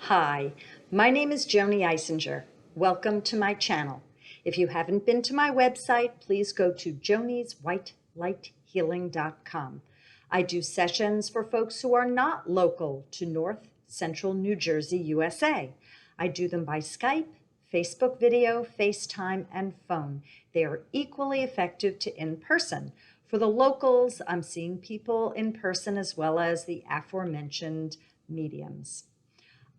Hi, my name is Joanie Eisinger. Welcome to my channel. If you haven't been to my website, please go to jonieswhitelighthealing.com. I do sessions for folks who are not local to North Central New Jersey, USA. I do them by Skype, Facebook video, FaceTime, and phone. They are equally effective to in-person. For the locals, I'm seeing people in person as well as the aforementioned mediums.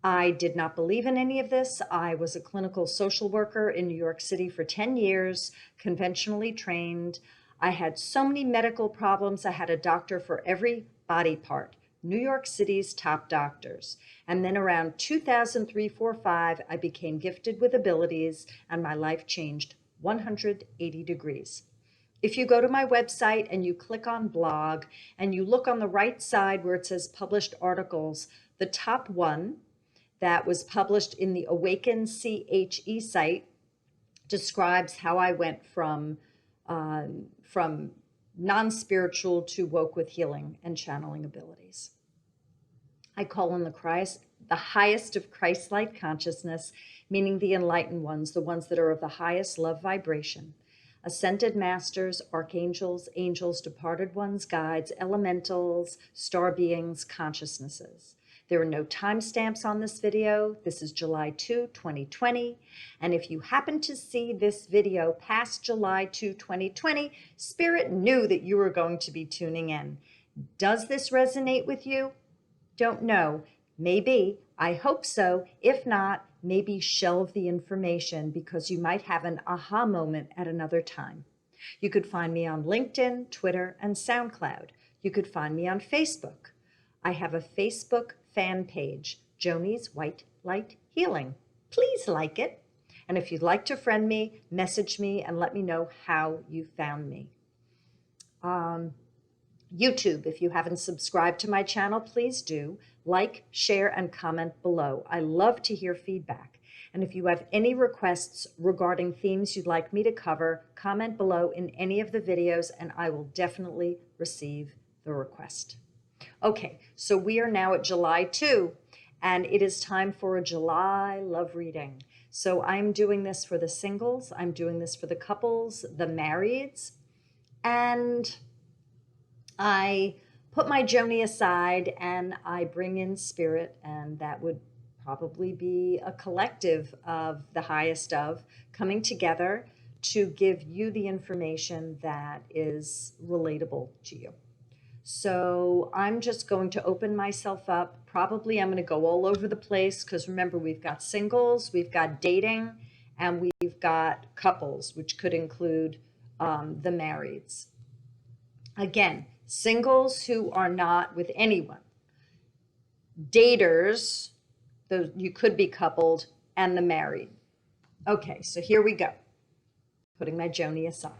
I did not believe in any of this. I was a clinical social worker in New York City for 10 years, conventionally trained. I had so many medical problems. I had a doctor for every body part, New York City's top doctors. And then around 2003, 4, 5, I became gifted with abilities and my life changed 180 degrees. If you go to my website and you click on blog and you look on the right side where it says published articles, the top one that was published in the Awaken CHE site describes how I went from non-spiritual to woke with healing and channeling abilities. I call on the highest of Christ-like consciousness, meaning the enlightened ones, the ones that are of the highest love vibration, ascended masters, archangels, angels, departed ones, guides, elementals, star beings, consciousnesses. There are no timestamps on this video. This is July 2, 2020. And if you happen to see this video past July 2, 2020, Spirit knew that you were going to be tuning in. Does this resonate with you? Don't know. Maybe. I hope so. If not, maybe shelve the information because you might have an aha moment at another time. You could find me on LinkedIn, Twitter, and SoundCloud. You could find me on Facebook. I have a Facebook fan page, Joanie's White Light Healing. Please like it. And if you'd like to friend me, message me and let me know how you found me. YouTube, if you haven't subscribed to my channel, please do. Like, share, and comment below. I love to hear feedback. And if you have any requests regarding themes you'd like me to cover, comment below in any of the videos and I will definitely receive the request. Okay, so we are now at July 2, and it is time for a July love reading. So I'm doing this for the singles, I'm doing this for the couples, the marrieds, and I put my Joanie aside and I bring in spirit, and that would probably be a collective of the highest of coming together to give you the information that is relatable to you. So I'm just going to open myself up. Probably I'm going to go all over the place because remember, we've got singles, we've got dating, and we've got couples, which could include the marrieds. Again, singles who are not with anyone, daters, you could be coupled, and the married. Okay, so here we go. Putting my Joanie aside.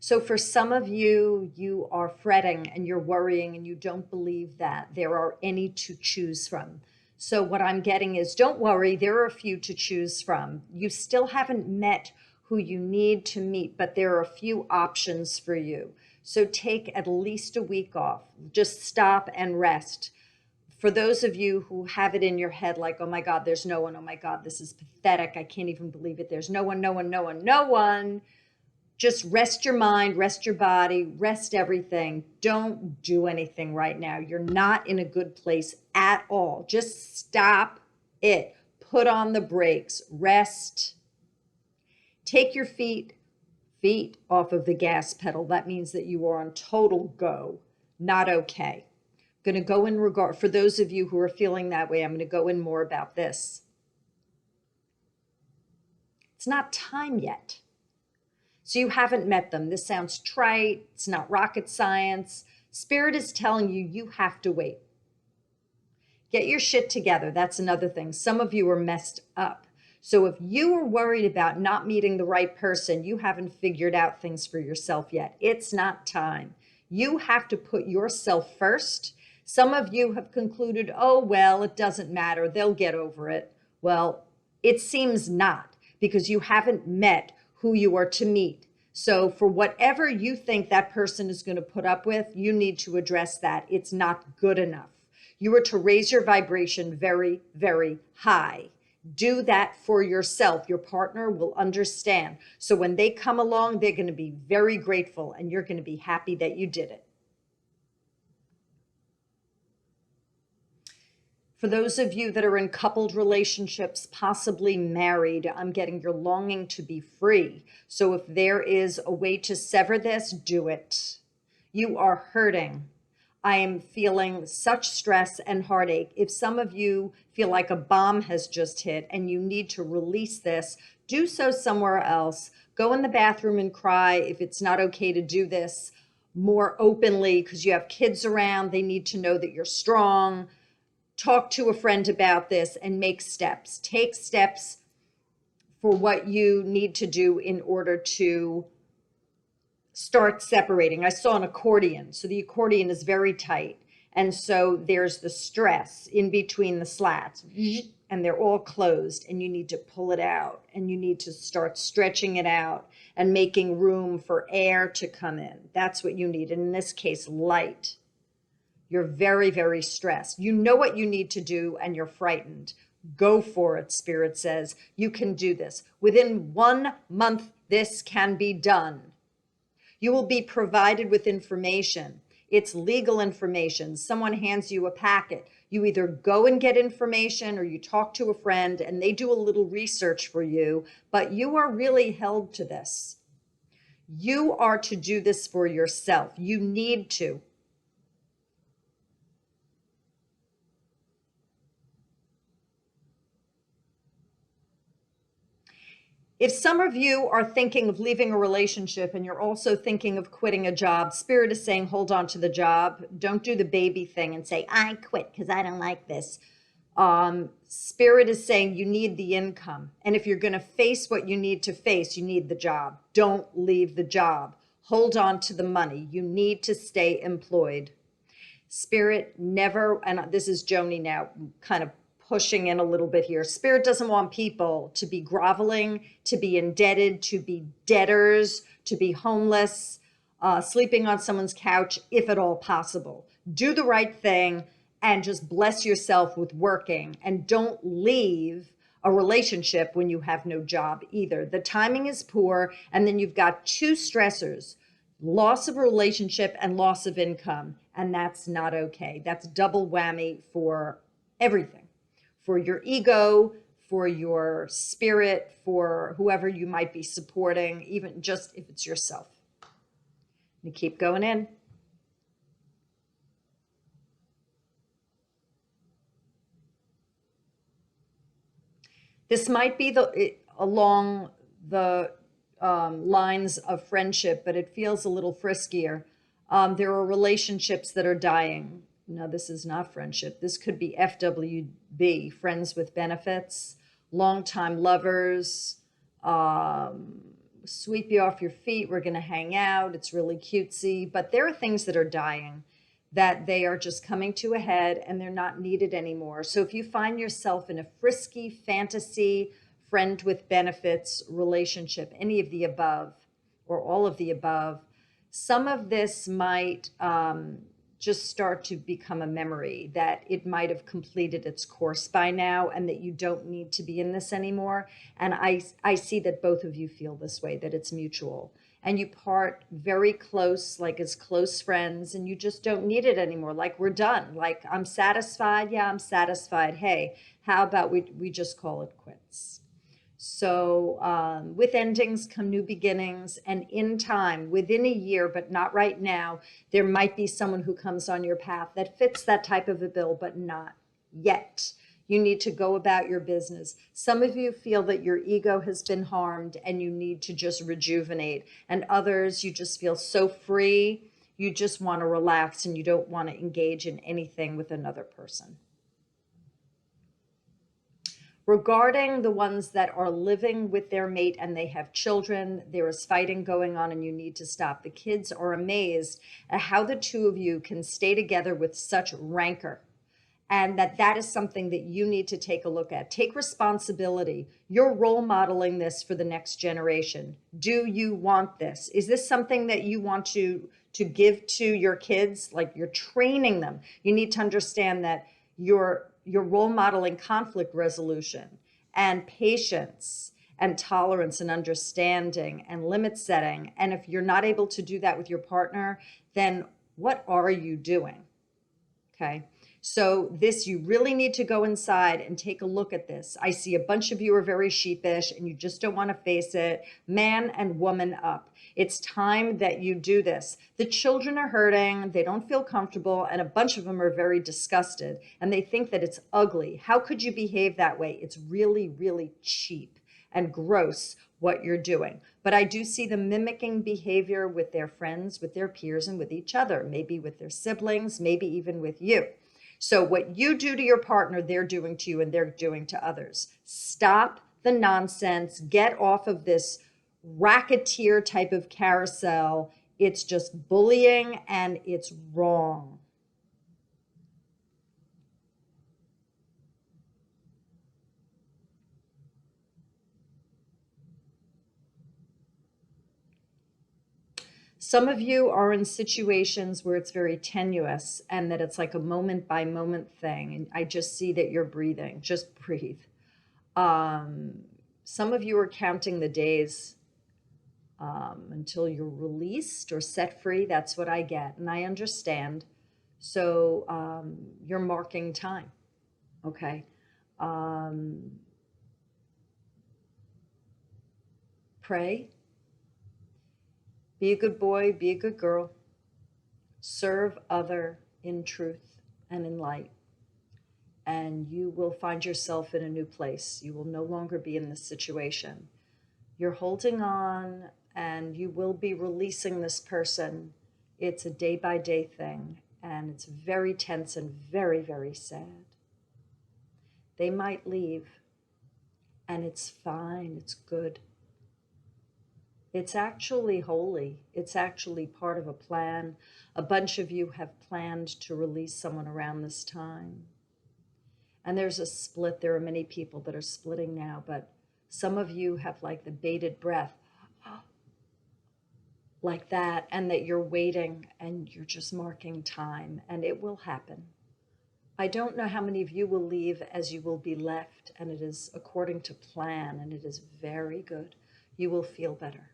So for some of you, you are fretting and you're worrying and you don't believe that there are any to choose from. So what I'm getting is, don't worry, there are a few to choose from. You still haven't met who you need to meet, but there are a few options for you. So take at least a week off. Just stop and rest. For those of you who have it in your head like, oh my God, there's no one. Oh my God, this is pathetic. I can't even believe it. There's no one, no one, no one, no one. Just rest your mind, rest your body, rest everything. Don't do anything right now. You're not in a good place at all. Just stop it. Put on the brakes. Rest. Take your feet off of the gas pedal. That means that you are on total go, not okay. I'm going to go in regard, for those of you who are feeling that way, I'm going to go in more about this. It's not time yet. So you haven't met them. This sounds trite. It's not rocket science. Spirit is telling you, you have to wait. Get your shit together. That's another thing. Some of you are messed up. So if you are worried about not meeting the right person, you haven't figured out things for yourself yet. It's not time. You have to put yourself first. Some of you have concluded, oh, well, it doesn't matter. They'll get over it. Well, it seems not, because you haven't met who you are to meet. So for whatever you think that person is going to put up with, you need to address that. It's not good enough. You are to raise your vibration very, very high. Do that for yourself. Your partner will understand. So when they come along, they're going to be very grateful and you're going to be happy that you did it. For those of you that are in coupled relationships, possibly married, I'm getting you're longing to be free. So if there is a way to sever this, do it. You are hurting. I am feeling such stress and heartache. If some of you feel like a bomb has just hit and you need to release this, do so somewhere else. Go in the bathroom and cry if it's not okay to do this more openly because you have kids around. They need to know that you're strong. Talk to a friend about this and make steps. Take steps for what you need to do in order to start separating. I saw an accordion. So the accordion is very tight. And so there's the stress in between the slats and they're all closed and you need to pull it out and you need to start stretching it out and making room for air to come in. That's what you need. And in this case, light. You're very, very stressed. You know what you need to do and you're frightened. Go for it, Spirit says. You can do this. Within 1 month, this can be done. You will be provided with information. It's legal information. Someone hands you a packet. You either go and get information or you talk to a friend and they do a little research for you, but you are really held to this. You are to do this for yourself. You need to. If some of you are thinking of leaving a relationship and you're also thinking of quitting a job, Spirit is saying, hold on to the job. Don't do the baby thing and say, I quit because I don't like this. Spirit is saying you need the income. And if you're going to face what you need to face, you need the job. Don't leave the job. Hold on to the money. You need to stay employed. Spirit never, and this is Joanie now, kind of pushing in a little bit here. Spirit doesn't want people to be groveling, to be indebted, to be debtors, to be homeless, sleeping on someone's couch, if at all possible. Do the right thing and just bless yourself with working, and don't leave a relationship when you have no job either. The timing is poor, and then you've got two stressors, loss of relationship and loss of income, and that's not okay. That's double whammy for everything. For your ego, for your spirit, for whoever you might be supporting, even just if it's yourself. You keep going in. This might be along the lines of friendship, but it feels a little friskier. There are relationships that are dying. No, this is not friendship. This could be FWB, friends with benefits, longtime lovers, sweep you off your feet. We're going to hang out. It's really cutesy. But there are things that are dying, that they are just coming to a head and they're not needed anymore. So if you find yourself in a frisky fantasy, friend with benefits relationship, any of the above or all of the above, some of this might just start to become a memory, that it might have completed its course by now and that you don't need to be in this anymore. And I see that both of you feel this way, that it's mutual. And you part very close, like as close friends, and you just don't need it anymore. Like, we're done. Like, I'm satisfied. Yeah, I'm satisfied. Hey, how about we just call it quits? So with endings come new beginnings, and in time, within a year, but not right now, there might be someone who comes on your path that fits that type of a bill, but not yet. You need to go about your business. Some of you feel that your ego has been harmed and you need to just rejuvenate, and others, you just feel so free, you just want to relax and you don't want to engage in anything with another person. Regarding the ones that are living with their mate and they have children, there is fighting going on and you need to stop. The kids are amazed at how the two of you can stay together with such rancor and that is something that you need to take a look at. Take responsibility. You're role modeling this for the next generation. Do you want this? Is this something that you want to give to your kids? Like, you're training them. You need to understand that you're role modeling conflict resolution and patience and tolerance and understanding and limit setting. And if you're not able to do that with your partner, then what are you doing? Okay. So this, you really need to go inside and take a look at this. I see a bunch of you are very sheepish and you just don't want to face it. Man and woman up. It's time that you do this. The children are hurting. They don't feel comfortable. And a bunch of them are very disgusted and they think that it's ugly. How could you behave that way? It's really, really cheap and gross what you're doing. But I do see them mimicking behavior with their friends, with their peers, and with each other, maybe with their siblings, maybe even with you. So what you do to your partner, they're doing to you and they're doing to others. Stop the nonsense. Get off of this racketeer type of carousel. It's just bullying and it's wrong. Some of you are in situations where it's very tenuous and that it's like a moment by moment thing. And I just see that you're breathing. Just breathe. Some of you are counting the days until you're released or set free. That's what I get. And I understand. So you're marking time. Okay. Pray. Be a good boy, be a good girl. Serve other in truth and in light. And you will find yourself in a new place. You will no longer be in this situation. You're holding on and you will be releasing this person. It's a day-by-day thing and it's very tense and very, very sad. They might leave and it's fine, it's good. It's actually holy. It's actually part of a plan. A bunch of you have planned to release someone around this time. And there's a split. There are many people that are splitting now, but some of you have like the bated breath, like that, and that you're waiting and you're just marking time, and it will happen. I don't know how many of you will leave as you will be left, and it is according to plan, and it is very good. You will feel better.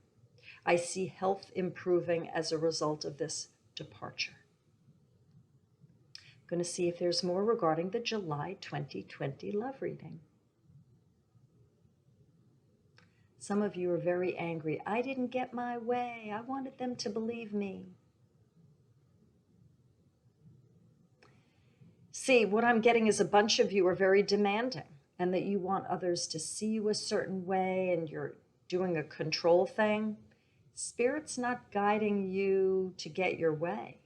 I see health improving as a result of this departure. I'm going to see if there's more regarding the July 2020 love reading. Some of you are very angry. I didn't get my way. I wanted them to believe me. See, what I'm getting is a bunch of you are very demanding and that you want others to see you a certain way and you're doing a control thing. Spirit's not guiding you to get your way.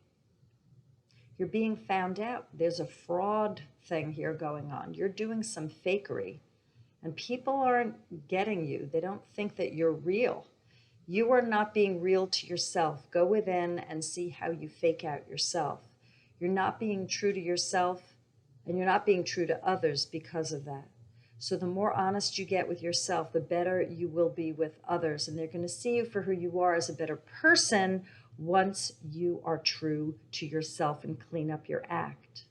You're being found out. There's a fraud thing here going on. You're doing some fakery, and people aren't getting you. They don't think that you're real. You are not being real to yourself. Go within and see how you fake out yourself. You're not being true to yourself, and you're not being true to others because of that. So the more honest you get with yourself, the better you will be with others. And they're going to see you for who you are as a better person once you are true to yourself and clean up your act.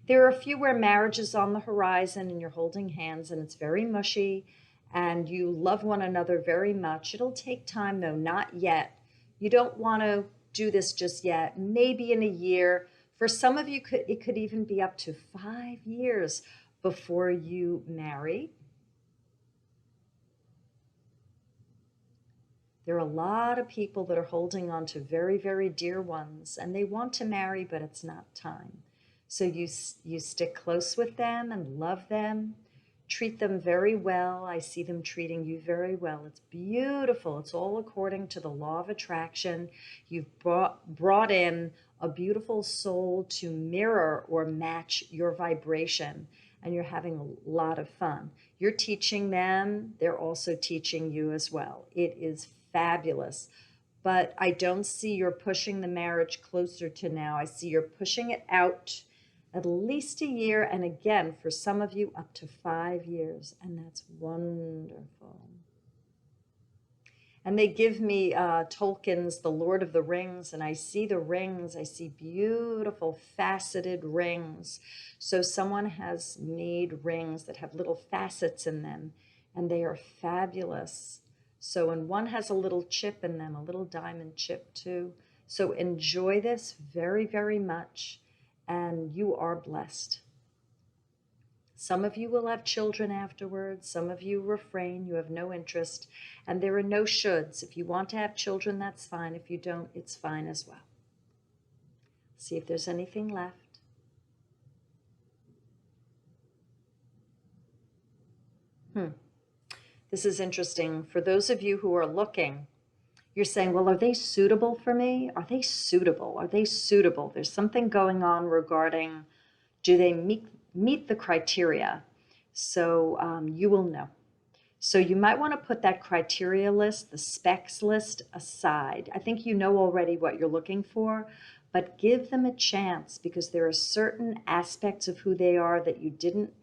There are a few where marriage is on the horizon and you're holding hands and it's very mushy and you love one another very much. It'll take time though, not yet. You don't want to do this just yet, maybe in a year. For some of you, it could even be up to 5 years before you marry. There are a lot of people that are holding on to very, very dear ones, and they want to marry, but it's not time. So you stick close with them and love them. Treat them very well. I see them treating you very well. It's beautiful. It's all according to the law of attraction. You've brought in a beautiful soul to mirror or match your vibration, and you're having a lot of fun. You're teaching them. They're also teaching you as well. It is fabulous. but I don't see you're pushing the marriage closer to now. I see you're pushing it out at least a year, and again, for some of you, up to 5 years, and that's wonderful. And they give me Tolkien's The Lord of the Rings, and I see the rings. I see beautiful faceted rings. So someone has made rings that have little facets in them, and they are fabulous. So, and one has a little chip in them, a little diamond chip too. So enjoy this very, very much, and you are blessed. Some of you will have children afterwards. Some of you refrain. You have no interest. And there are no shoulds. If you want to have children, that's fine. If you don't, it's fine as well. See if there's anything left. This is interesting. For those of you who are looking, you're saying, well, are they suitable for me? Are they suitable? Are they suitable? There's something going on regarding, do they meet the criteria? So you will know. So you might want to put that criteria list, the specs list, aside. I think you know already what you're looking for, but give them a chance, because there are certain aspects of who they are that you didn't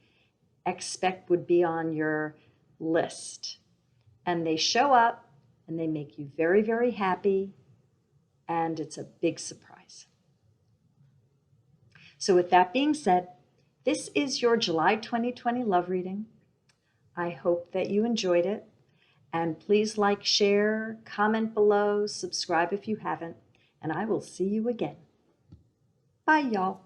expect would be on your list. And they show up and they make you very, very happy, and it's a big surprise. So with that being said, this is your July 2020 love reading. I hope that you enjoyed it. And please like, share, comment below, subscribe if you haven't, and I will see you again. Bye, y'all.